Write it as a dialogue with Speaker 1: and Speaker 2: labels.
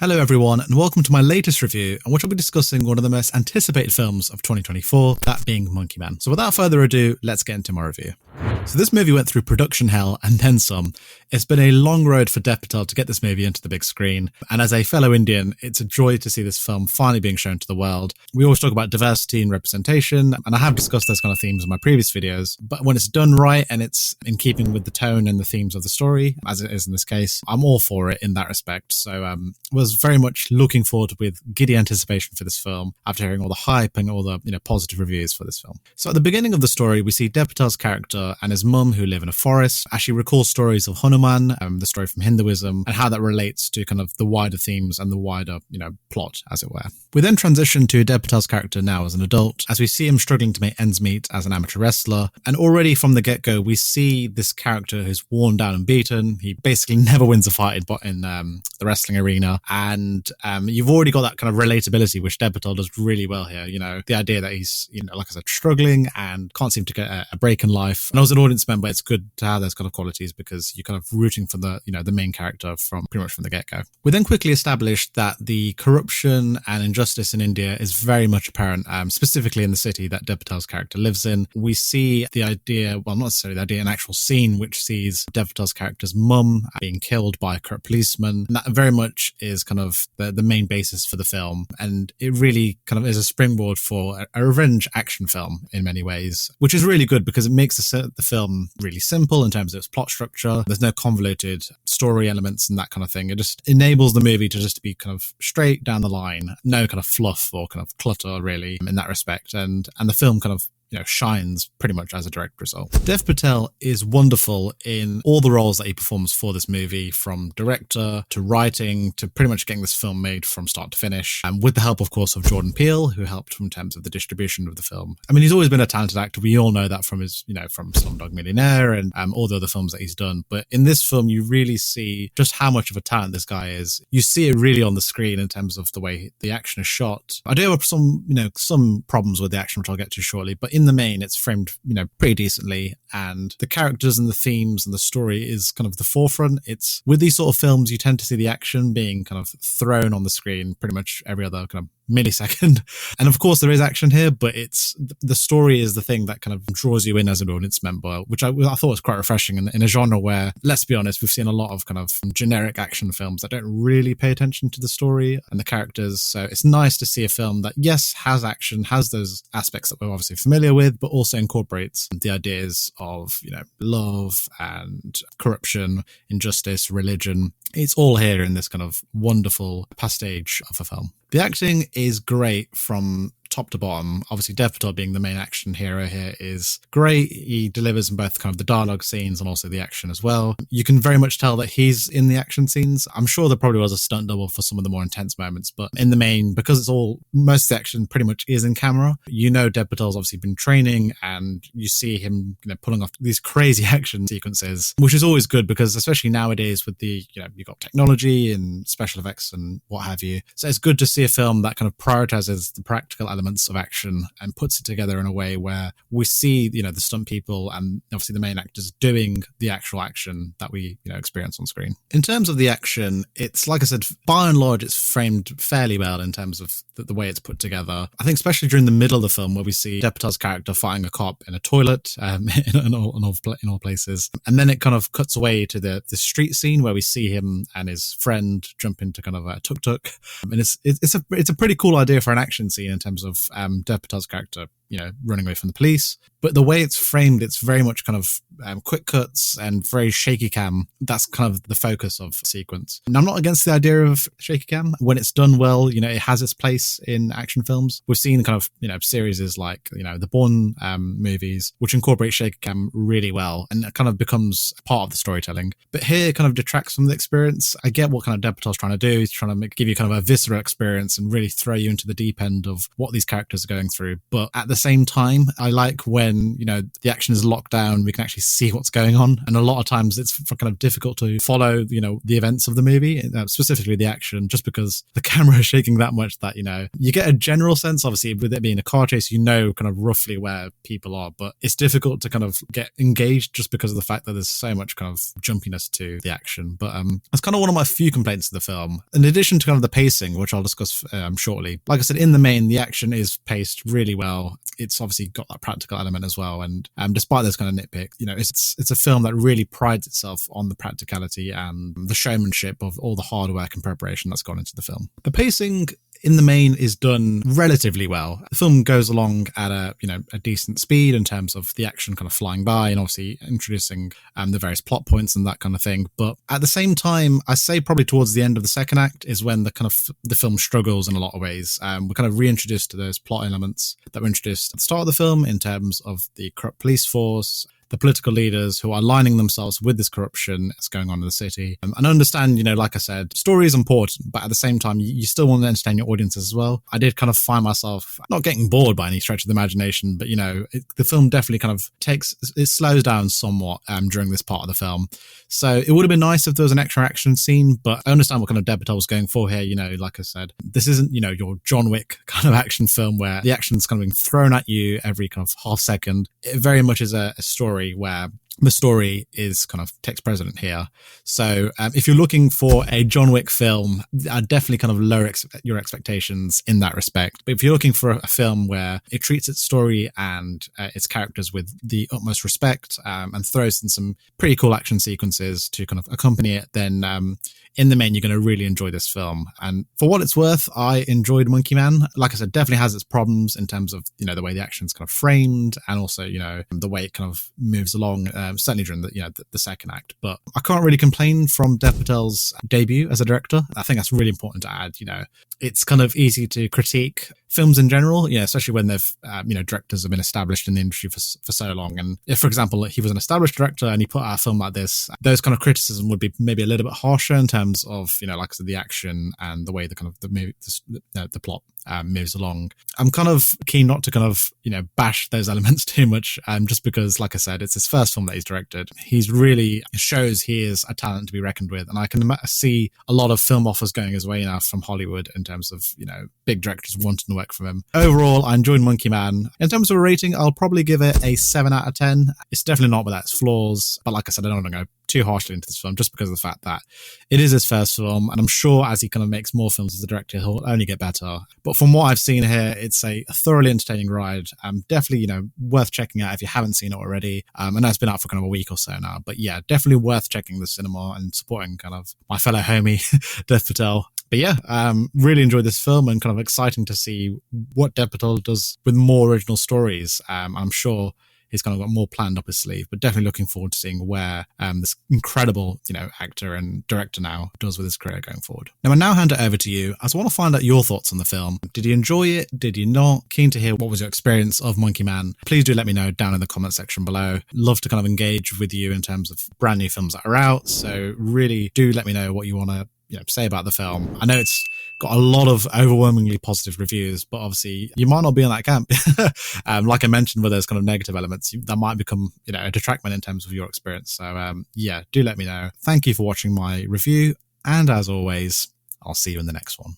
Speaker 1: Hello everyone, and welcome to my latest review, in which I'll be discussing one of the most anticipated films of 2024, that being Monkey Man. So without further ado, let's get into my review. So this movie went through production hell and then some. It's been a long road for Dev Patel to get this movie into the big screen, and as a fellow Indian, it's a joy to see this film finally being shown to the world. We always talk about diversity and representation, and I have discussed those kind of themes in my previous videos, but when it's done right and it's in keeping with the tone and the themes of the story, as it is in this case, I'm all for it in that respect. So was very much looking forward with giddy anticipation for this film after hearing all the hype and all the positive reviews for this film. So at the beginning of the story, we see Dev Patel's character and his mum who live in a forest. As she recalls stories of Hanuman, the story from Hinduism, and how that relates to kind of the wider themes and the wider, plot, as it were. We then transition to Dev Patel's character now as an adult, as we see him struggling to make ends meet as an amateur wrestler. And already from the get-go, we see this character who's worn down and beaten. He basically never wins a fight in the wrestling arena. And you've already got that kind of relatability, which Dev Patel does really well here. The idea that he's, like I said, struggling and can't seem to get a break in life. And as an audience member, it's good to have those kind of qualities because you're kind of rooting for the main character from pretty much from the get-go. We then quickly established that the corruption and injustice in India is very much apparent, specifically in the city that Dev Patel's character lives in. We see the idea, well, not necessarily the idea, an actual scene which sees Dev Patel's character's mum being killed by a corrupt policeman. And that very much is kind of the main basis for the film. And it really kind of is a springboard for a revenge action film in many ways, which is really good because it makes the film really simple in terms of its plot structure. There's no convoluted story elements and that kind of thing. It just enables the movie to just be kind of straight down the line, no kind of fluff or kind of clutter really in that respect. And the film kind of shines pretty much as a direct result. Dev Patel is wonderful in all the roles that he performs for this movie, from director to writing to pretty much getting this film made from start to finish, and with the help, of course, of Jordan Peele, who helped in terms of the distribution of the film. I mean, he's always been a talented actor. We all know that from his, from Slumdog Millionaire and all the other films that he's done. But in this film, you really see just how much of a talent this guy is. You see it really on the screen in terms of the way the action is shot. I do have some problems with the action, which I'll get to shortly, but in the main, it's framed, pretty decently, and the characters and the themes and the story is kind of the forefront. It's with these sort of films, you tend to see the action being kind of thrown on the screen pretty much every other kind of millisecond. And of course there is action here, but it's the story is the thing that kind of draws you in as an audience member, which I thought was quite refreshing in a genre where, let's be honest, we've seen a lot of kind of generic action films that don't really pay attention to the story and the characters. So it's nice to see a film that, yes, has action, has those aspects that we're obviously familiar with, but also incorporates the ideas of, love and corruption, injustice, religion. It's all here in this kind of wonderful pastiche of a film. The acting is great from top to bottom. Obviously, Dev Patel being the main action hero here is great. He delivers in both kind of the dialogue scenes and also the action as well. You can very much tell that he's in the action scenes. I'm sure there probably was a stunt double for some of the more intense moments, but in the main, because most of the action pretty much is in camera, Dev Patel's obviously been training, and you see him pulling off these crazy action sequences, which is always good because especially nowadays with the, you've got technology and special effects and what have you. So it's good to see a film that kind of prioritizes the practical elements of action and puts it together in a way where we see, the stunt people and obviously the main actors doing the actual action that we, experience on screen. In terms of the action, it's, like I said, by and large, it's framed fairly well in terms of the way it's put together. I think especially during the middle of the film where we see Dev Patel's character fighting a cop in a toilet in all places. And then it kind of cuts away to the street scene where we see him and his friend jump into kind of a tuk-tuk. And it's a pretty cool idea for an action scene in terms of Dev Patel's character, running away from the police. But the way it's framed, it's very much kind of quick cuts and very shaky cam. That's kind of the focus of the sequence. And I'm not against the idea of shaky cam. When it's done well, it has its place in action films. We've seen kind of, series like, the Bourne movies, which incorporate shaky cam really well, and it kind of becomes part of the storytelling. But here it kind of detracts from the experience. I get what kind of Dev Patel's trying to do. He's trying to give you kind of a visceral experience and really throw you into the deep end of what these characters are going through. But at the same time, I like when, the action is locked down, we can actually see what's going on. And a lot of times it's kind of difficult to follow, the events of the movie, specifically the action, just because the camera is shaking that much that, you get a general sense, obviously, with it being a car chase, kind of roughly where people are, but it's difficult to kind of get engaged just because of the fact that there's so much kind of jumpiness to the action. But that's kind of one of my few complaints of the film. In addition to kind of the pacing, which I'll discuss shortly, like I said, in the main, the action is paced really well. It's obviously got that practical element as well. And despite those kind of nitpick, it's a film that really prides itself on the practicality and the showmanship of all the hard work and preparation that's gone into the film. The pacing in the main is done relatively well. The film goes along at a decent speed in terms of the action kind of flying by and obviously introducing the various plot points and that kind of thing. But at the same time, I say probably towards the end of the second act is when the film struggles in a lot of ways. We're kind of reintroduced to those plot elements that were introduced at the start of the film in terms of the corrupt police force, the political leaders who are aligning themselves with this corruption that's going on in the city. And I understand, like I said, story is important, but at the same time, you still want to entertain your audiences as well. I did kind of find myself not getting bored by any stretch of the imagination, but, the film definitely kind of it slows down somewhat during this part of the film. So it would have been nice if there was an extra action scene, but I understand what kind of Dev Patel was going for here. Like I said, this isn't, your John Wick kind of action film where the action's kind of being thrown at you every kind of half second. It very much is a story where the story is kind of takes precedent here. So if you're looking for a John Wick film, I'd definitely kind of lower your expectations in that respect. But if you're looking for a film where it treats its story and its characters with the utmost respect and throws in some pretty cool action sequences to kind of accompany it, then in the main, you're going to really enjoy this film. And for what it's worth, I enjoyed Monkey Man. Like I said, definitely has its problems in terms of, the way the action's kind of framed and also, the way it kind of moves along, certainly during the second act. But I can't really complain from Dev Patel's debut as a director. I think that's really important to add. It's kind of easy to critique films in general, especially when they've, directors have been established in the industry for so long. And if, for example, he was an established director and he put out a film like this, those kind of criticism would be maybe a little bit harsher in terms of, like I said, the action and the way the kind of the plot moves along. I'm kind of keen not to kind of, bash those elements too much, just because, like I said, it's his first film that he's directed. He's really shows he is a talent to be reckoned with. And I can see a lot of film offers going his way now from Hollywood in terms of, big directors wanting to work from him. Overall, I enjoyed Monkey Man. In terms of a rating, I'll probably give it a 7 out of 10. It's definitely not without its flaws, but like I said, I don't want to go too harshly into this film just because of the fact that it is his first film, and I'm sure as he kind of makes more films as a director, he'll only get better. But from what I've seen here, it's a thoroughly entertaining ride. Definitely, worth checking out if you haven't seen it already. I know it's been out for kind of a week or so now, but yeah, definitely worth checking the cinema and supporting kind of my fellow homie, Dev Patel. But yeah, really enjoyed this film and kind of exciting to see what Dev Patel does with more original stories. I'm sure he's kind of got more planned up his sleeve, but definitely looking forward to seeing where this incredible, actor and director now does with his career going forward. Now, I now hand it over to you as I want to find out your thoughts on the film. Did you enjoy it? Did you not? Keen to hear what was your experience of Monkey Man. Please do let me know down in the comment section below. Love to kind of engage with you in terms of brand new films that are out. So really do let me know what you want to say about the film. I know it's got a lot of overwhelmingly positive reviews, but obviously you might not be in that camp. Like I mentioned, with those kind of negative elements, that might become, a detractment in terms of your experience. So yeah, do let me know. Thank you for watching my review. And as always, I'll see you in the next one.